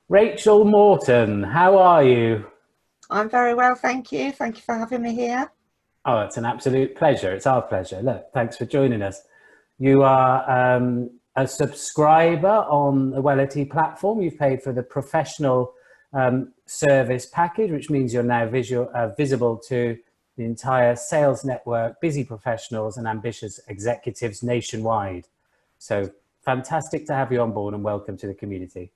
Rachael Morton, how are you? I'm very well, thank you. Thank you for having me here. Oh, it's an absolute pleasure. It's our pleasure. Look, thanks for joining us. You are a subscriber on the Wellity platform. You've paid for the professional service package, which means you're now visible to the entire sales network, busy professionals and ambitious executives nationwide. So fantastic to have you on board and welcome to the community.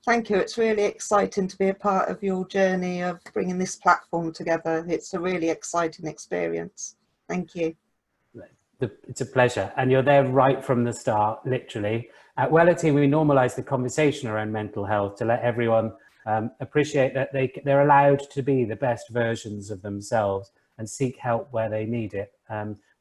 Thank you. It's really exciting to be a part of your journey of bringing this platform together. It's a really exciting experience. Thank you. It's a pleasure. And you're there right from the start, literally. At Wellity, we normalise the conversation around mental health to let everyone appreciate that they're allowed to be the best versions of themselves and seek help where they need it.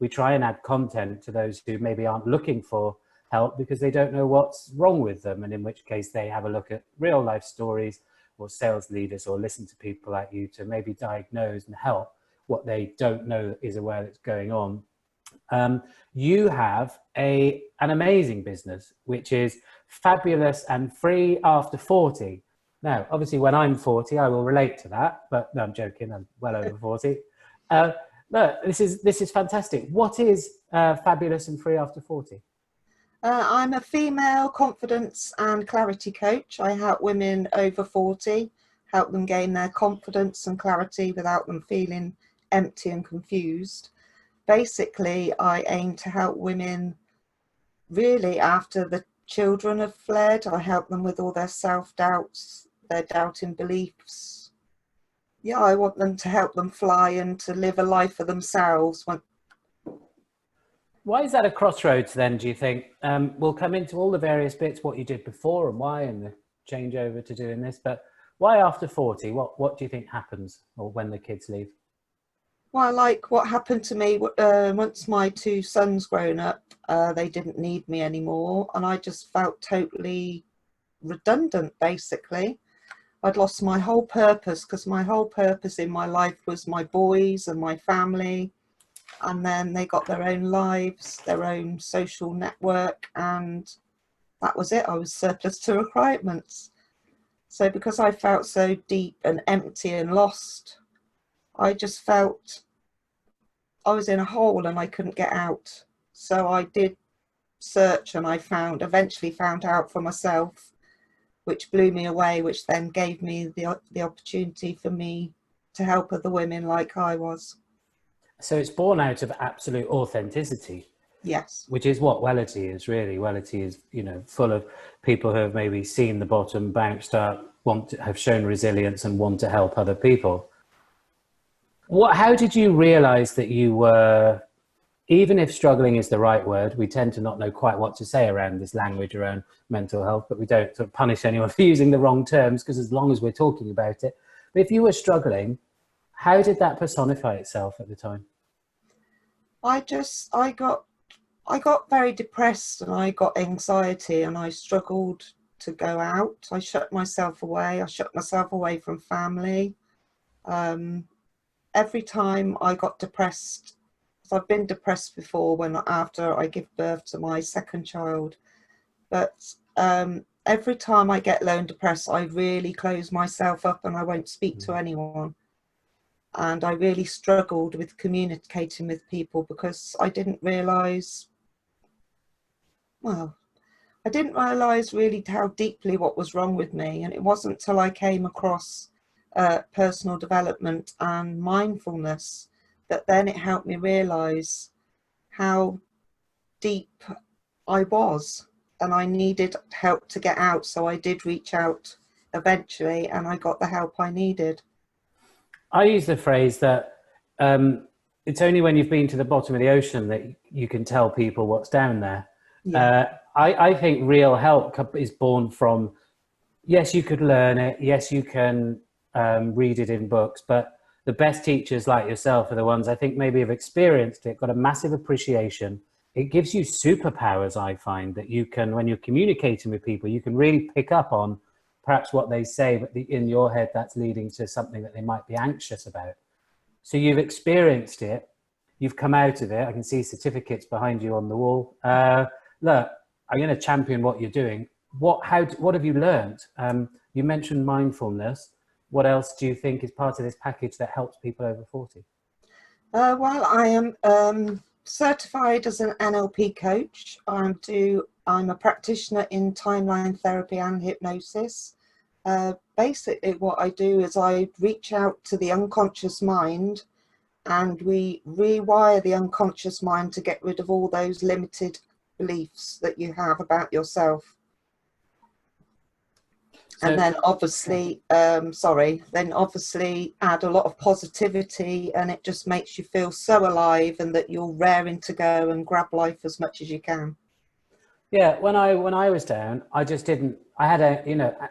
We try and add content to those who maybe aren't looking for help because they don't know what's wrong with them, and in which case they have a look at real life stories or sales leaders or listen to people like you to maybe diagnose and help what they don't know is aware that's going on. You have an amazing business, which is fabulous and free after 40. Now, obviously, when I'm 40, I will relate to that, but no, I'm joking. I'm well over 40. No, this is fantastic. What is fabulous and free after 40? I'm a female confidence and clarity coach. I help women over 40, help them gain their confidence and clarity without them feeling empty and confused. Basically, I aim to help women really after the children have fled. I help them with all their self-doubts, their doubting beliefs. Yeah, I want them to help them fly and to live a life for themselves. Why is that a crossroads then, do you think? We'll come into all the various bits, what you did before and why, and the changeover to doing this, but why after 40? What do you think happens, or when the kids leave? Well, like what happened to me once my two sons grown up, they didn't need me anymore, and I just felt totally redundant, basically. I'd lost my whole purpose because my whole purpose in my life was my boys and my family, and then they got their own lives, their own social network, and that was it. I was surplus to requirements. So because I felt so deep and empty and lost, I just felt I was in a hole and I couldn't get out. So I did search and I eventually found out for myself, which blew me away, which then gave me the opportunity for me to help other women like I was. So it's born out of absolute authenticity, Yes. which is what Wellity is really. Wellity is, full of people who have maybe seen the bottom, bounced up, have shown resilience and want to help other people. How did you realize that you were, even if struggling is the right word, we tend to not know quite what to say around this language around mental health, but we don't sort of punish anyone for using the wrong terms because as long as we're talking about it. But if you were struggling, how did that personify itself at the time? I got very depressed and I got anxiety and I struggled to go out. I shut myself away. I shut myself away from family. Every time I got depressed, because I've been depressed before after I give birth to my second child, but every time I get low and depressed, I really close myself up and I won't speak to anyone. And I really struggled with communicating with people because I didn't realise, well, I didn't realise really how deeply what was wrong with me. And it wasn't till I came across personal development and mindfulness that then it helped me realise how deep I was and I needed help to get out. So I did reach out eventually and I got the help I needed. I use the phrase that it's only when you've been to the bottom of the ocean that you can tell people what's down there. Yeah. I think real help is born from, yes, you could learn it. Yes, you can read it in books, but the best teachers like yourself are the ones I think maybe have experienced it, got a massive appreciation. It gives you superpowers, I find, that you can, when you're communicating with people, you can really pick up on perhaps what they say, but in your head, that's leading to something that they might be anxious about. So you've experienced it, you've come out of it. I can see certificates behind you on the wall. Look, I'm going to champion what you're doing. What have you learned? You mentioned mindfulness. What else do you think is part of this package that helps people over 40? Well, I am certified as an NLP coach. I'm a practitioner in timeline therapy and hypnosis. Basically, what I do is I reach out to the unconscious mind, and we rewire the unconscious mind to get rid of all those limited beliefs that you have about yourself. And then obviously, then obviously add a lot of positivity, and it just makes you feel so alive and that you're raring to go and grab life as much as you can. Yeah, when I was down, I just didn't, I had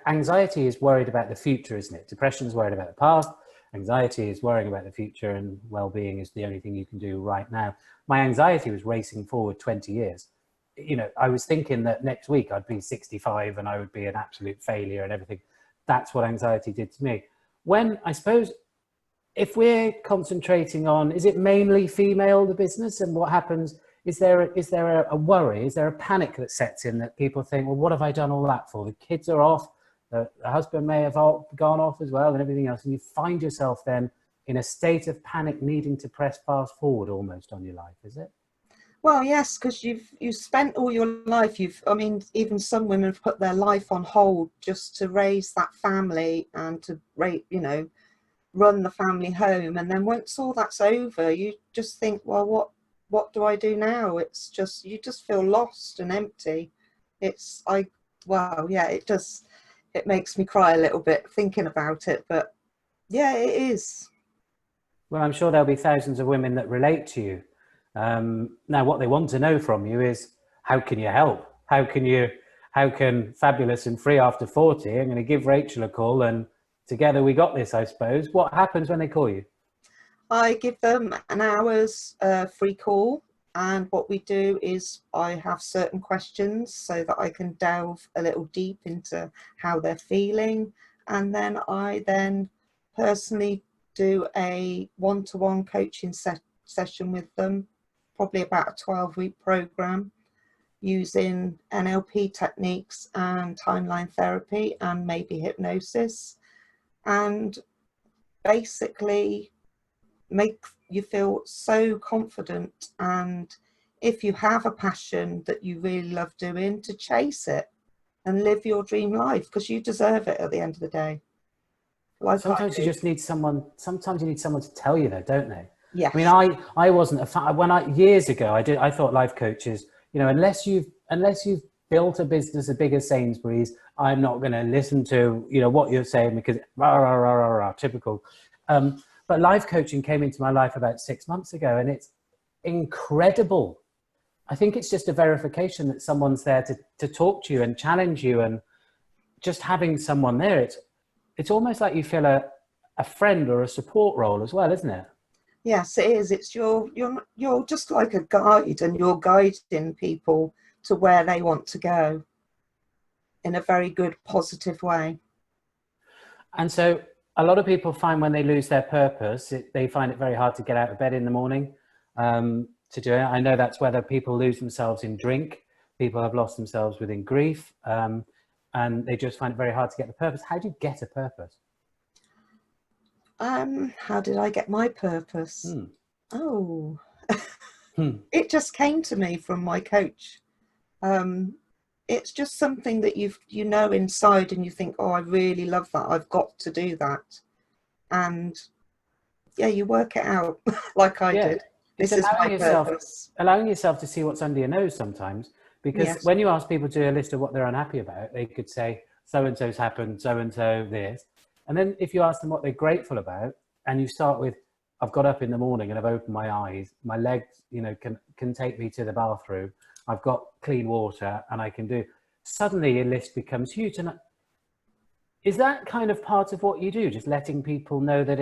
anxiety is worried about the future, isn't it? Depression is worried about the past. Anxiety is worrying about the future, and well-being is the only thing you can do right now. My anxiety was racing forward 20 years. I was thinking that next week I'd be 65 and I would be an absolute failure and everything. That's what anxiety did to me. When, I suppose, if we're concentrating on, is it mainly female, the business, and what happens? Is there a worry? Is there a panic that sets in that people think, well, what have I done all that for? The kids are off, the husband may have gone off as well and everything else. And you find yourself then in a state of panic, needing to press fast forward almost on your life, is it? Well, yes, because you've spent all your life, even some women have put their life on hold just to raise that family and to run the family home. And then once all that's over, you just think, well, what do I do now? It's just, you just feel lost and empty. It makes me cry a little bit thinking about it, but yeah, it is. Well, I'm sure there'll be thousands of women that relate to you. Now, what they want to know from you is, how can you help? How can Fabulous and Free After 40, I'm going to give Rachel a call, and together we got this, I suppose. What happens when they call you? I give them an hour's free call, and what we do is I have certain questions so that I can delve a little deep into how they're feeling, and then I personally do a one-to-one coaching session with them, probably about a 12-week program, using NLP techniques and timeline therapy and maybe hypnosis, and basically make you feel so confident, and if you have a passion that you really love doing, to chase it and live your dream life, because you deserve it at the end of the day. Sometimes you just need someone, sometimes you need someone to tell you that, don't they? Yes. I mean, I wasn't a fan, years ago, I thought life coaches, unless you've built a business as big as Sainsbury's, I'm not going to listen to, what you're saying, because typical. But life coaching came into my life about 6 months ago, and it's incredible. I think it's just a verification that someone's there to talk to you and challenge you, and just having someone there, it's almost like you feel a friend or a support role as well, isn't it? Yes, it is. It's you're just like a guide, and you're guiding people to where they want to go in a very good, positive way. And so a lot of people find when they lose their purpose, they find it very hard to get out of bed in the morning to do it. I know that's whether people lose themselves in drink, people have lost themselves within grief, and they just find it very hard to get the purpose. How do you get a purpose? How did I get my purpose? It just came to me from my coach. It's just something that you know inside, and you think, oh, I really love that, I've got to do that, and yeah, you work it out like I did. This is my purpose. Allowing yourself to see what's under your nose sometimes, because when you ask people to do a list of what they're unhappy about, they could say, so-and-so's happened, so-and-so this. And then if you ask them what they're grateful about, and you start with, I've got up in the morning and I've opened my eyes, my legs, can take me to the bathroom, I've got clean water, and I can do, suddenly your list becomes huge. And is that kind of part of what you do? Just letting people know that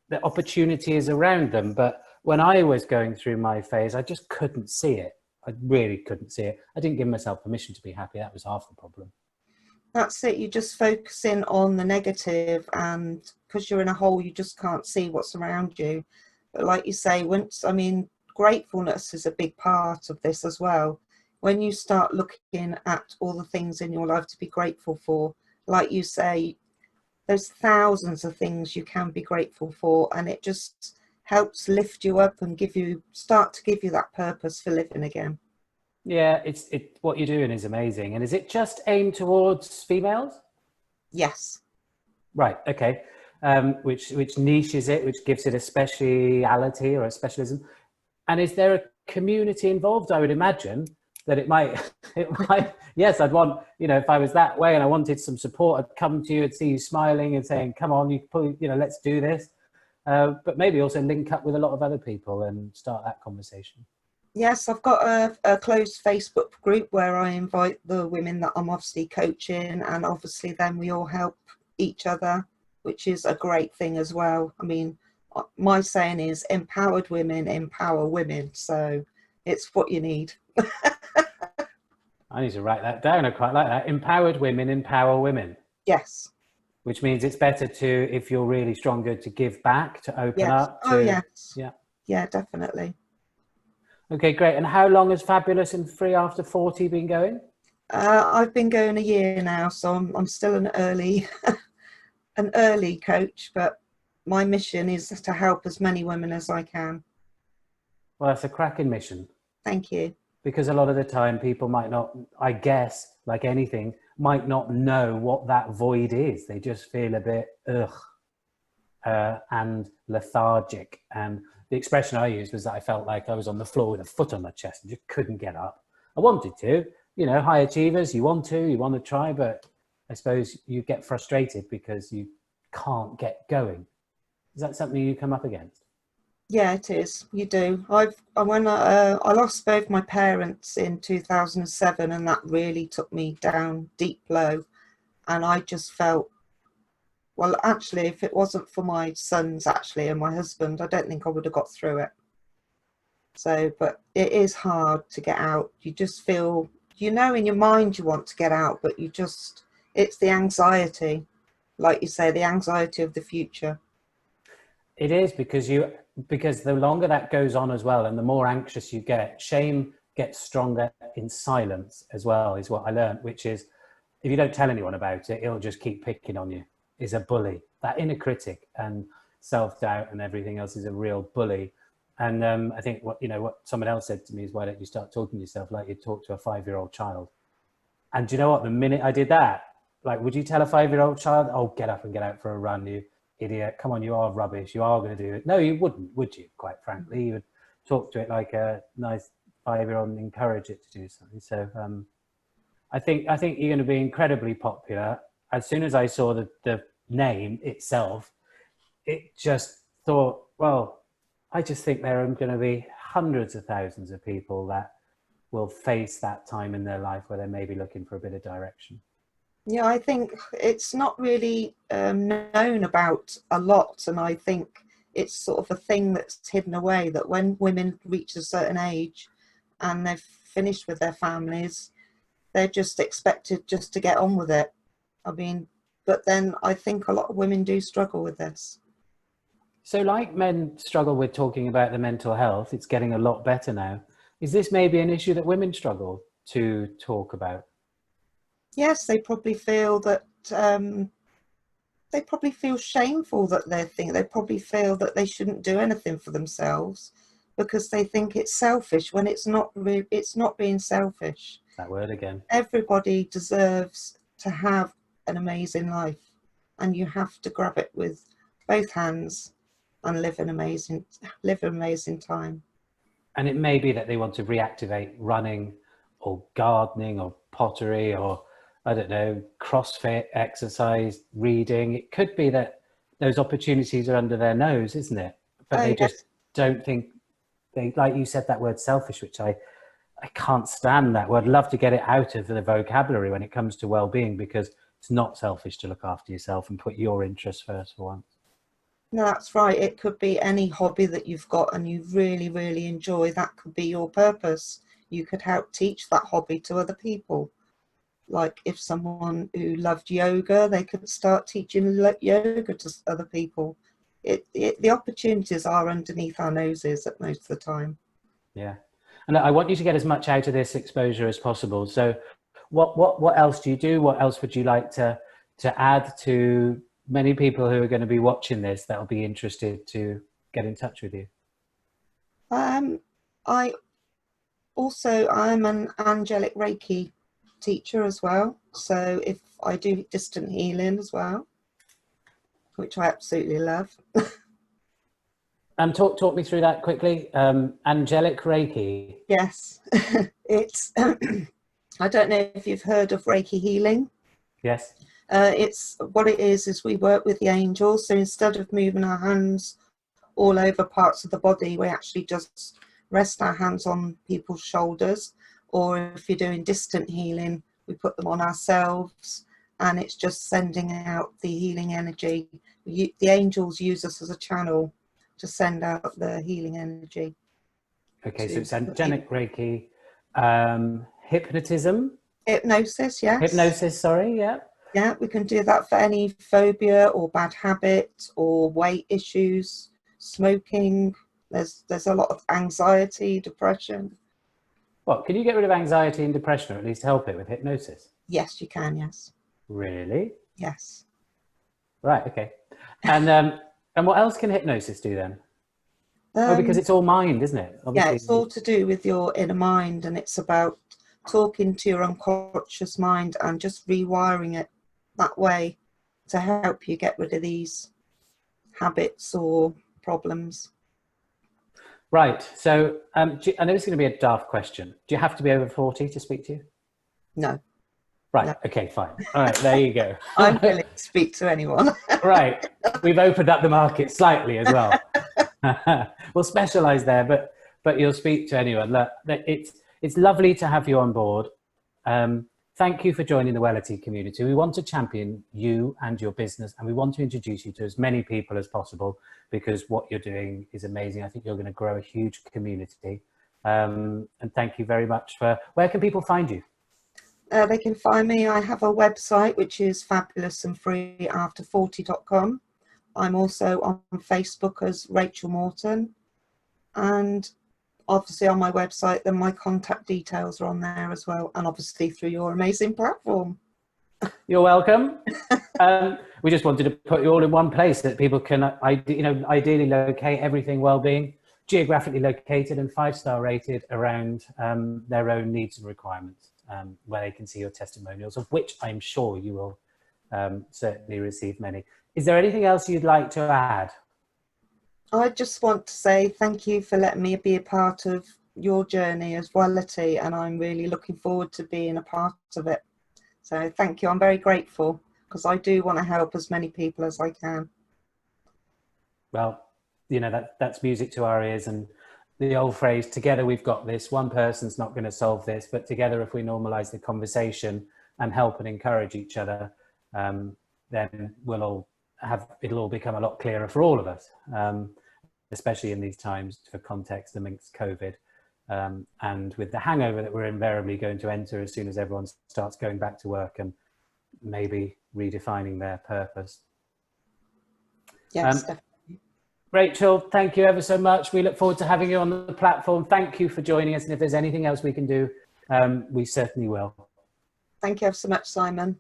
the opportunity is around them. But when I was going through my phase, I just couldn't see it. I really couldn't see it. I didn't give myself permission to be happy. That was half the problem. That's it. You just focus in on the negative, and because you're in a hole, you just can't see what's around you. But like you say, gratefulness is a big part of this as well. When you start looking at all the things in your life to be grateful for, like you say, there's thousands of things you can be grateful for, and it just helps lift you up and start to give you that purpose for living again. Yeah, what you're doing is amazing. And is it just aimed towards females? Yes. Right. Okay. Which niches it, which gives it a speciality or a specialism. And is there a community involved? I would imagine that it might, yes, I'd want, if I was that way and I wanted some support, I'd come to you and see you smiling and saying, come on, let's do this. But maybe also link up with a lot of other people and start that conversation. Yes, I've got a closed Facebook group where I invite the women that I'm obviously coaching, and obviously then we all help each other, which is a great thing as well. I mean, my saying is empowered women empower women, so it's what you need. I need to write that down. I quite like that. Empowered women empower women. Yes. Which means it's better to, if you're really stronger, to give back, to open up. Oh, yes. Yeah. Yeah, definitely. Okay, great. And how long has Fabulous and Free After 40 been going? I've been going a year now, so I'm still an early coach, but my mission is to help as many women as I can. Well, that's a cracking mission. Thank you. Because a lot of the time people might not, I guess, like anything, might not know what that void is. They just feel a bit and lethargic. And the expression I used was that I felt like I was on the floor with a foot on my chest and just couldn't get up. I wanted to, high achievers, you want to try, but I suppose you get frustrated because you can't get going. Is that something you come up against? Yeah, it is. You do. I lost both my parents in 2007, and that really took me down deep low. And I just felt, well, actually, if it wasn't for my sons and my husband, I don't think I would have got through it. So, but it is hard to get out. You just feel, in your mind you want to get out, but it's the anxiety, like you say, the anxiety of the future. It is, because the longer that goes on as well, and the more anxious you get, shame gets stronger in silence as well, is what I learned, which is if you don't tell anyone about it, it'll just keep picking on you. Is a bully. That inner critic and self-doubt and everything else is a real bully. And I think what someone else said to me is, why don't you start talking to yourself like you talk to a 5-year-old child? And do you know what? The minute I did that, like, would you tell a 5-year-old child, oh, get up and get out for a run, you idiot, come on, you are rubbish, you are going to do it? No, you wouldn't, would you? Quite frankly, you would talk to it like a nice 5-year-old and encourage it to do something. So I think you're going to be incredibly popular. As soon as I saw the name itself, it just thought, well, I just think there are going to be hundreds of thousands of people that will face that time in their life where they may be looking for a bit of direction. Yeah, I think it's not really known about a lot, and I think it's sort of a thing that's hidden away, that when women reach a certain age and they've finished with their families, they're just expected just to get on with it. I mean, but then I think a lot of women do struggle with this. So like men struggle with talking about the mental health, it's getting a lot better now. Is this maybe an issue that women struggle to talk about? Yes, they probably feel that they probably feel shameful that they probably feel that they shouldn't do anything for themselves because they think it's selfish, when it's not being selfish. That word again. Everybody deserves to have an amazing life, and you have to grab it with both hands and live an amazing time. And it may be that they want to reactivate running or gardening or pottery or, I don't know, CrossFit, exercise, reading. It could be that those opportunities are under their nose, isn't it? But they just don't think, like you said, that word selfish, which I can't stand that word. I'd love to get it out of the vocabulary when it comes to well-being, because it's not selfish to look after yourself and put your interests first for once. No, that's right. It could be any hobby that you've got and you really, really enjoy. That could be your purpose. You could help teach that hobby to other people. Like if someone who loved yoga, they could start teaching yoga to other people. The opportunities are underneath our noses at most of the time. Yeah. And I want you to get as much out of this exposure as possible. So what else do you do? What else would you like to add to many people who are going to be watching this that will be interested to get in touch with you? I'm an angelic Reiki teacher as well. So if I do distant healing as well, which I absolutely love. Talk me through that quickly. Angelic Reiki. Yes, it's, I don't know if you've heard of Reiki healing. Yes. It's what it is we work with the angels. So instead of moving our hands all over parts of the body, we actually just rest our hands on people's shoulders. Or if you're doing distant healing, we put them on ourselves, and it's just sending out the healing energy. The angels use us as a channel to send out the healing energy. Okay, so it's angelic Reiki, hypnotism. Hypnosis, yes. Hypnosis, sorry, yeah. Yeah, we can do that for any phobia or bad habit or weight issues, smoking. There's a lot of anxiety, depression. Well, can you get rid of anxiety and depression, or at least help it with hypnosis? Yes, you can, yes. Really? Yes. Right, okay. And what else can hypnosis do then? Because it's all mind, isn't it? Obviously. Yeah, it's all to do with your inner mind, and it's about talking to your unconscious mind and just rewiring it that way to help you get rid of these habits or problems. Right. So I know it's going to be a daft question. Do you have to be over 40 to speak to you? No. Right. No. Okay, fine. All right, there you go. I'm willing to speak to anyone. Right. We've opened up the market slightly as well. We'll specialize there, but you'll speak to anyone. Look, it's lovely to have you on board. Thank you for joining the Wellity community. We want to champion you and your business, and we want to introduce you to as many people as possible, because what you're doing is amazing. I think you're going to grow a huge community. And thank you very much for, where can people find you? They can find me. I have a website, which is fabulousandfreeafter40.com. I'm also on Facebook as Rachael Morton, and obviously on my website, then my contact details are on there as well, and obviously through your amazing platform. You're welcome. We just wanted to put you all in one place that people can, ideally locate everything well-being, geographically located and 5-star rated around their own needs and requirements, where they can see your testimonials, of which I'm sure you will certainly receive many. Is there anything else you'd like to add? I just want to say thank you for letting me be a part of your journey as Wellity, and I'm really looking forward to being a part of it. So thank you. I'm very grateful, because I do want to help as many people as I can. Well, that's music to our ears, and the old phrase, together we've got this. One person's not going to solve this, but together, if we normalize the conversation and help and encourage each other, then it'll all become a lot clearer for all of us, especially in these times, for context amongst COVID, and with the hangover that we're invariably going to enter as soon as everyone starts going back to work and maybe redefining their purpose. Yes, definitely. Rachael, thank you ever so much. We look forward to having you on the platform. Thank you for joining us, and if there's anything else we can do, we certainly will. Thank you ever so much, Simon.